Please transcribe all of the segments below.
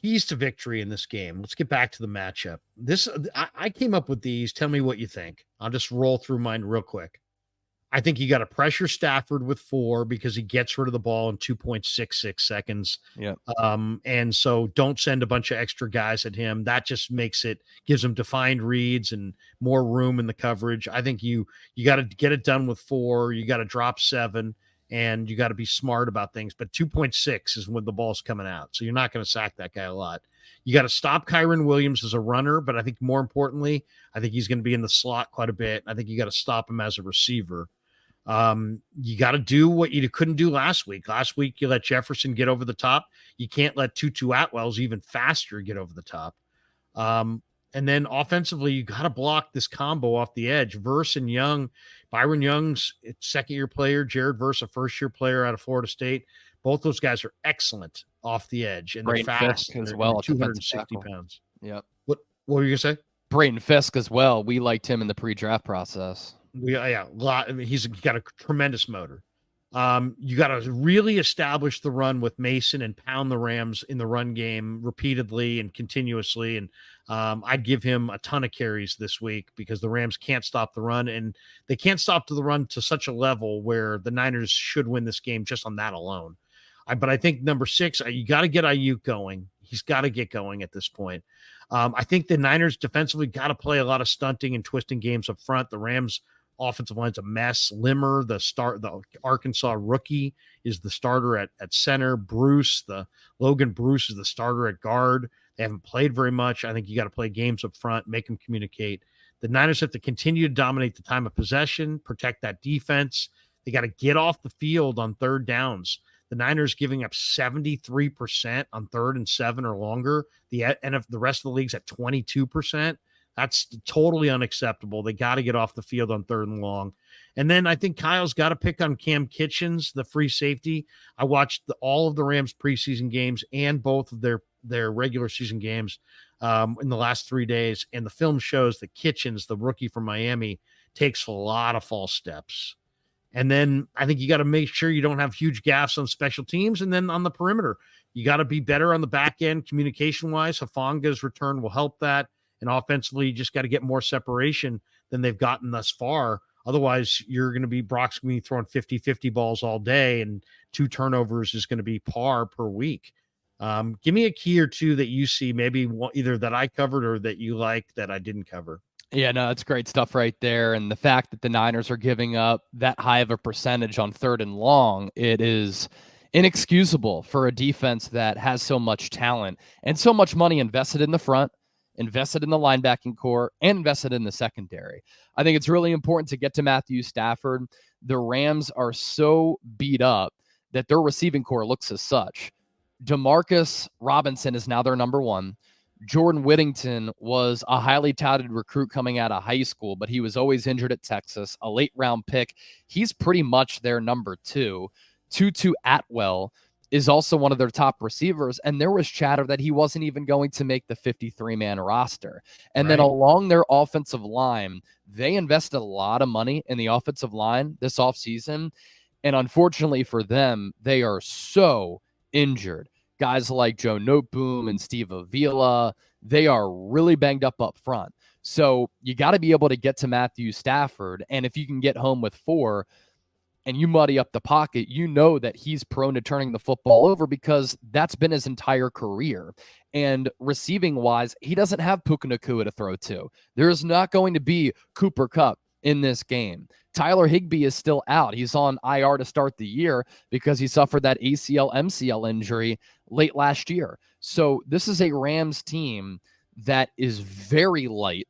keys to victory in this game. Let's get back to the matchup. I came up with these. Tell me what you think. I'll just roll through mine real quick. I think you got to pressure Stafford with 4 because he gets rid of the ball in 2.66 seconds. Yeah. And so don't send a bunch of extra guys at him. That just gives him defined reads and more room in the coverage. I think you got to get it done with 4. You got to drop 7 and you got to be smart about things. But 2.6 is when the ball's coming out. So you're not going to sack that guy a lot. You got to stop Kyron Williams as a runner, but I think more importantly, I think he's going to be in the slot quite a bit. I think you got to stop him as a receiver. You got to do what you couldn't do last week. Last week, you let Jefferson get over the top. You can't let Tutu Atwell's even faster get over the top. And then offensively, you got to block this combo off the edge. Verse and Young, Byron Young's second-year player, Jared Verse, a first-year player out of Florida State. Both those guys are excellent off the edge, and they're fast as well. 260 pounds. Yep. What were you gonna say? Brayton Fisk as well. We liked him in the pre-draft process. A lot. I mean, he's got a tremendous motor. You got to really establish the run with Mason and pound the Rams in the run game repeatedly and continuously. And I'd give him a ton of carries this week because the Rams can't stop the run, and they can't stop the run to such a level where the Niners should win this game just on that alone. But I think number 6, you got to get Ayuk going. He's got to get going at this point. I think the Niners defensively got to play a lot of stunting and twisting games up front. The Rams offensive line's a mess. Limmer, the Arkansas rookie, is the starter at center. Logan Bruce is the starter at guard. They haven't played very much. I think you got to play games up front, make them communicate. The Niners have to continue to dominate the time of possession, protect that defense. They got to get off the field on third downs. The Niners giving up 73% on 3rd and 7 or longer. And if the rest of the league's at 22%. That's totally unacceptable. They got to get off the field on 3rd and long. And then I think Kyle's got to pick on Cam Kitchens, the free safety. I watched all of the Rams preseason games and both of their regular season games in the last 3 days. And the film shows that Kitchens, the rookie from Miami, takes a lot of false steps. And then I think you got to make sure you don't have huge gaffes on special teams. And then on the perimeter, you got to be better on the back end communication-wise. Hafanga's return will help that. And offensively, you just got to get more separation than they've gotten thus far. Otherwise, you're going to be Brock's going to be throwing 50-50 balls all day, and 2 turnovers is going to be par per week. Give me a key or two that you see, maybe either that I covered or that you like that I didn't cover. Yeah, no, that's great stuff right there. And the fact that the Niners are giving up that high of a percentage on 3rd and long, it is inexcusable for a defense that has so much talent and so much money invested in the front, invested in the linebacking core, and invested in the secondary. I think it's really important to get to Matthew Stafford. The Rams are so beat up that their receiving core looks as such. Demarcus Robinson is now their number 1. Jordan Whittington was a highly touted recruit coming out of high school, but he was always injured at Texas, a late round pick. He's pretty much their number 2. Tutu Atwell is also one of their top receivers, and there was chatter that he wasn't even going to make the 53-man roster. And then along their offensive line, they invested a lot of money in the offensive line this offseason, and unfortunately for them, they are so injured. Guys like Joe Noteboom and Steve Avila, they are really banged up front. So you got to be able to get to Matthew Stafford, and if you can get home with 4, and you muddy up the pocket, you know that he's prone to turning the football over because that's been his entire career. And receiving-wise, he doesn't have Puka Nacua to throw to. There is not going to be Cooper Kupp in this game. Tyler Higbee is still out. He's on IR to start the year because he suffered that ACL-MCL injury late last year. So this is a Rams team that is very light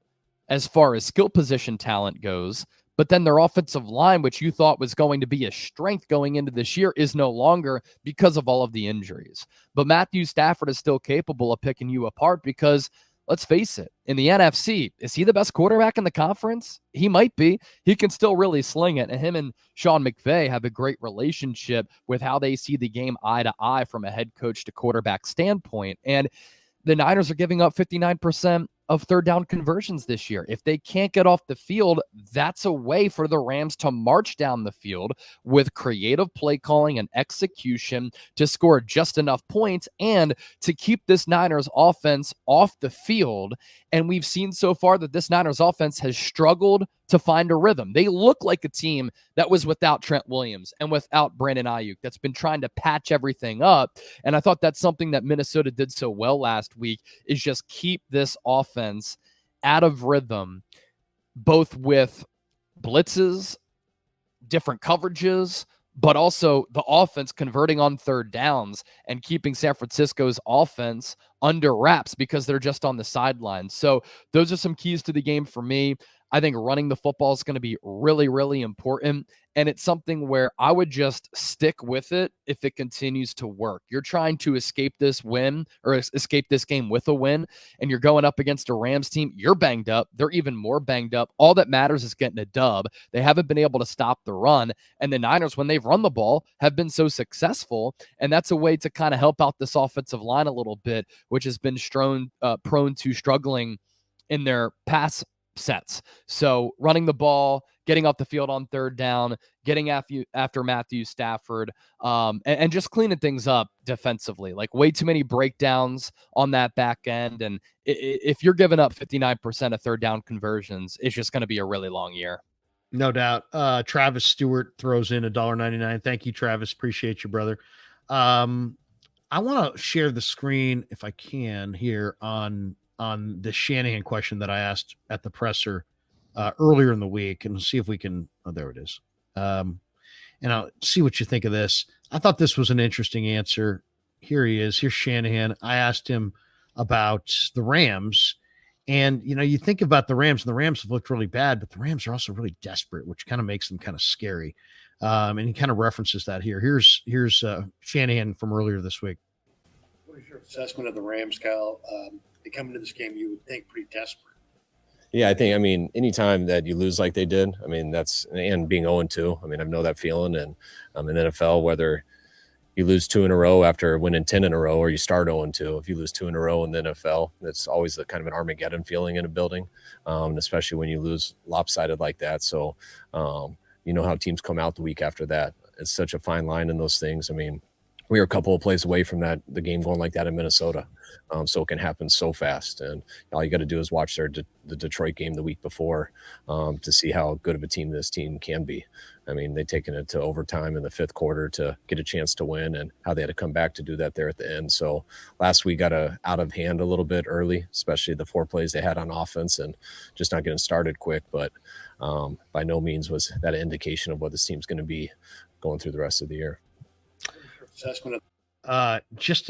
as far as skill position talent goes. But then their offensive line, which you thought was going to be a strength going into this year, is no longer because of all of the injuries. But Matthew Stafford is still capable of picking you apart because, let's face it, in the NFC, is he the best quarterback in the conference? He might be. He can still really sling it. And him and Sean McVay have a great relationship with how they see the game eye to eye from a head coach to quarterback standpoint. And the Niners are giving up 59% of third down conversions this year. If they can't get off the field, that's a way for the Rams to march down the field with creative play calling and execution to score just enough points and to keep this Niners offense off the field. And we've seen so far that this Niners offense has struggled to find a rhythm. They look like a team that was without Trent Williams and without Brandon Ayuk, that's been trying to patch everything up. And I thought that's something that Minnesota did so well last week, is just keep this offense out of rhythm, both with blitzes, different coverages, but also the offense converting on third downs and keeping San Francisco's offense under wraps because they're just on the sidelines. So those are some keys to the game for me. I think running the football is going to be really, really important. And it's something where I would just stick with it if it continues to work. You're trying to escape this win or escape this game with a win, and you're going up against a Rams team. You're banged up. They're even more banged up. All that matters is getting a dub. They haven't been able to stop the run. And the Niners, when they've run the ball, have been so successful. And that's a way to kind of help out this offensive line a little bit, which has been prone to struggling in their pass sets. So running the ball, getting off the field on third down, getting after Matthew Stafford, and just cleaning things up defensively. Like way too many breakdowns on that back end. And if you're giving up 59% of third down conversions, it's just going to be a really long year. No doubt. Travis Stewart throws in $1.99. Thank you, Travis. Appreciate you, brother. I want to share the screen if I can here on the Shanahan question that I asked at the presser earlier in the week, and see if we can. Oh, there it is. And I'll see what you think of this. I thought this was an interesting answer. Here he is. Here's Shanahan. I asked him about the Rams, and you think about the Rams, and the Rams have looked really bad, but the Rams are also really desperate, which kind of makes them kind of scary. And he kind of references that here. Here's Shanahan from earlier this week. What is your assessment of the Rams, Kyle? They come into this game, you would think, pretty desperate. Yeah, I think, anytime that you lose like they did, that's, and being 0-2, I know that feeling. And in the NFL, whether you lose 2 in a row after winning 10 in a row, or you start 0-2, if you lose 2 in a row in the NFL, that's always a kind of an Armageddon feeling in a building, especially when you lose lopsided like that. So, how teams come out the week after that. It's such a fine line in those things. We are a couple of plays away from the game going like that in Minnesota. So it can happen so fast. And all you got to do is watch the Detroit game the week before to see how good of a team this team can be. They've taken it to overtime in the 5th quarter to get a chance to win, and how they had to come back to do that there at the end. So last week got out of hand a little bit early, especially the 4 plays they had on offense and just not getting started quick. But by no means was that an indication of what this team's going to be going through the rest of the year. Assessment of just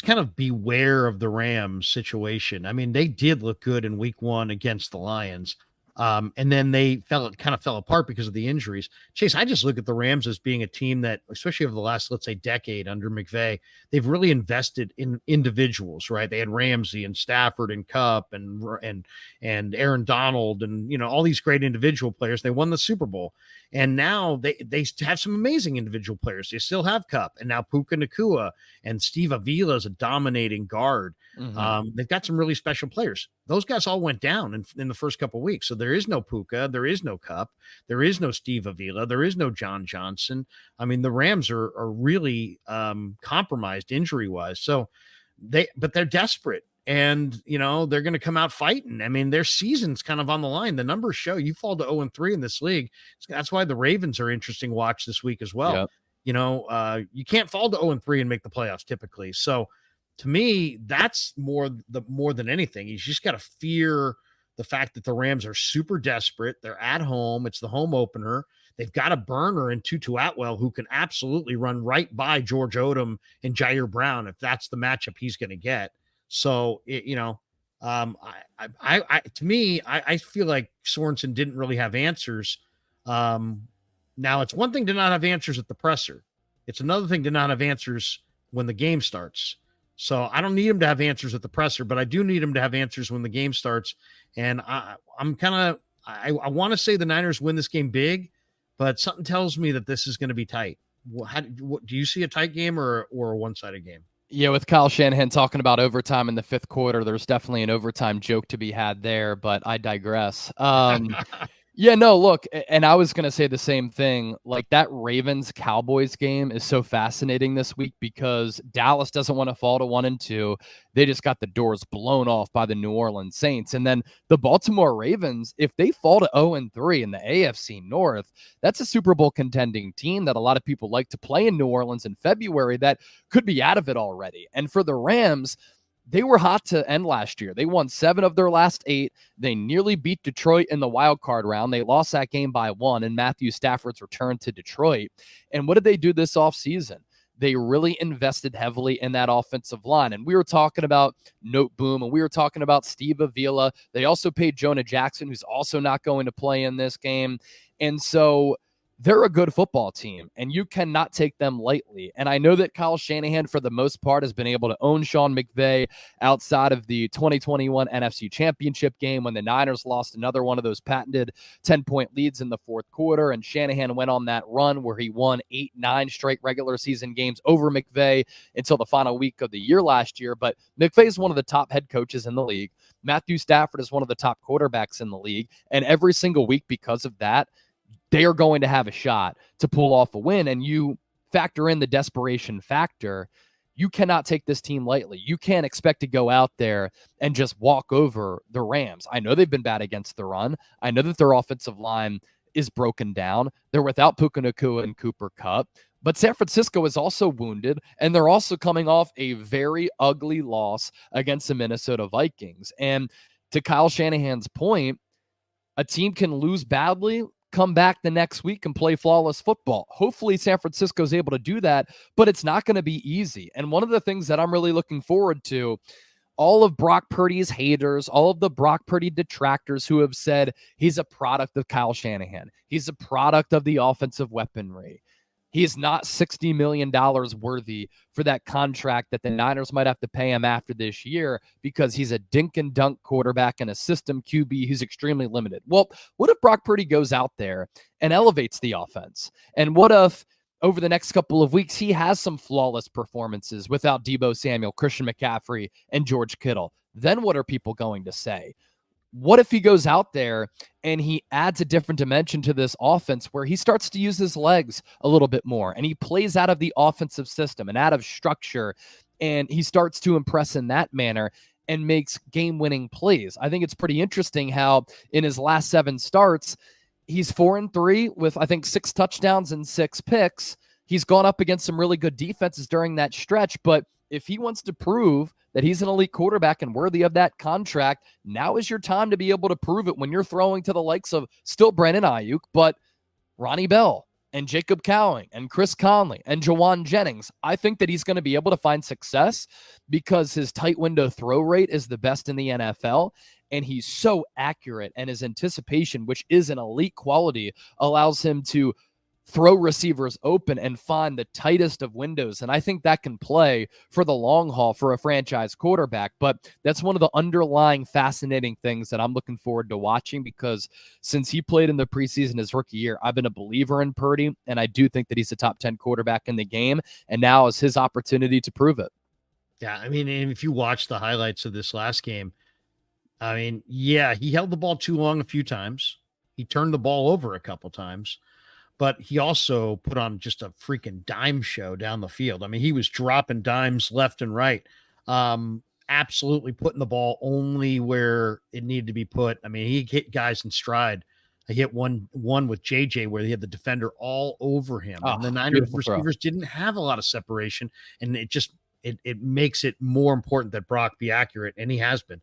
kind of beware of the Rams situation. They did look good in week 1 against the Lions. And then they kind of fell apart because of the injuries. Chase, I just look at the Rams as being a team that, especially over the last, let's say, decade under McVay, they've really invested in individuals, right? They had Ramsey and Stafford and Kupp and Aaron Donald and, all these great individual players. They won the Super Bowl. And now they have some amazing individual players. They still have Kupp, and now Puka Nacua, and Steve Avila is a dominating guard. Mm-hmm. They've got some really special players. Those guys all went down in the first couple of weeks. So there is no Puka, there is no Kupp, there is no Steve Avila, there is no John Johnson. The Rams are really compromised injury wise. So but they're desperate. And, they're going to come out fighting. Their season's kind of on the line. The numbers show you fall to 0-3 in this league. That's why the Ravens are interesting watch this week as well. Yep. You can't fall to 0-3 and make the playoffs typically. So to me, that's more than anything. You just got to fear the fact that the Rams are super desperate. They're at home. It's the home opener. They've got a burner in Tutu Atwell who can absolutely run right by George Odom and Jair Brown if that's the matchup he's going to get. So, to me, I feel like Sorensen didn't really have answers. Now, it's one thing to not have answers at the presser. It's another thing to not have answers when the game starts. So I don't need him to have answers at the presser, but I do need him to have answers when the game starts. And I want to say the Niners win this game big, but something tells me that this is going to be tight. Do you see a tight game or a one-sided game? Yeah, with Kyle Shanahan talking about overtime in the fifth quarter, there's definitely an overtime joke to be had there, but I digress. Yeah, no, look, and I was going to say the same thing. Like that Ravens Cowboys game is so fascinating this week because Dallas doesn't want to fall to 1-2. They just got the doors blown off by the New Orleans Saints. And then the Baltimore Ravens, if they fall to 0-3 in the AFC North, that's a Super Bowl contending team that a lot of people like to play in New Orleans in February that could be out of it already. And for the Rams, they were hot to end last year. They won 7 of their last 8. They nearly beat Detroit in the wild card round. They lost that game by 1 in Matthew Stafford's return to Detroit. And what did they do this offseason? They really invested heavily in that offensive line. And we were talking about Note Boom, and we were talking about Steve Avila. They also paid Jonah Jackson, who's also not going to play in this game. And so they're a good football team, and you cannot take them lightly. And I know that Kyle Shanahan, for the most part, has been able to own Sean McVay outside of the 2021 NFC Championship game when the Niners lost another one of those patented 10-point leads in the fourth quarter. And Shanahan went on that run where he won 8-9 straight regular season games over McVay until the final week of the year last year. But McVay is one of the top head coaches in the league. Matthew Stafford is one of the top quarterbacks in the league. And every single week, because of that, they are going to have a shot to pull off a win. And you factor in the desperation factor. You cannot take this team lightly. You can't expect to go out there and just walk over the Rams. I know they've been bad against the run. I know that their offensive line is broken down. They're without Puka Nacua and Cooper Kupp. But San Francisco is also wounded, and they're also coming off a very ugly loss against the Minnesota Vikings. And to Kyle Shanahan's point, a team can lose badly, come back the next week and play flawless football. Hopefully San Francisco is able to do that, but it's not going to be easy. And one of the things that I'm really looking forward to, all of Brock Purdy's haters, all of the Brock Purdy detractors who have said he's a product of Kyle Shanahan, he's a product of the offensive weaponry. He is not $60 million worthy for that contract that the Niners might have to pay him after this year because he's a dink and dunk quarterback and a system QB who's extremely limited. Well, what if Brock Purdy goes out there and elevates the offense? And what if over the next couple of weeks he has some flawless performances without Deebo Samuel, Christian McCaffrey, and George Kittle? Then what are people going to say? What if he goes out there and he adds a different dimension to this offense where he starts to use his legs a little bit more and he plays out of the offensive system and out of structure and he starts to impress in that manner and makes game-winning plays? I think it's pretty interesting how in his last 7 starts, he's 4-3 with, I think, 6 touchdowns and 6 picks. He's gone up against some really good defenses during that stretch, but if he wants to prove that he's an elite quarterback and worthy of that contract, now is your time to be able to prove it when you're throwing to the likes of still Brandon Ayuk, but Ronnie Bell and Jacob Cowing and Chris Conley and Jawan Jennings. I think that he's going to be able to find success because his tight window throw rate is the best in the NFL. And he's so accurate, and his anticipation, which is an elite quality, allows him to throw receivers open and find the tightest of windows. And I think that can play for the long haul for a franchise quarterback. But that's one of the underlying fascinating things that I'm looking forward to watching, because since he played in the preseason his rookie year, I've been a believer in Purdy, and I do think that he's a top 10 quarterback in the game. And now is his opportunity to prove it. Yeah, I mean, and if you watch the highlights of this last game, I mean, yeah, he held the ball too long a few times. He turned the ball over a couple times. But he also put on just a freaking dime show down the field. I mean, he was dropping dimes left and right, absolutely putting the ball only where it needed to be put. I mean, he hit guys in stride. He hit one with JJ where he had the defender all over him. And the Niners receivers didn't have a lot of separation. And it just it makes it more important that Brock be accurate, and he has been.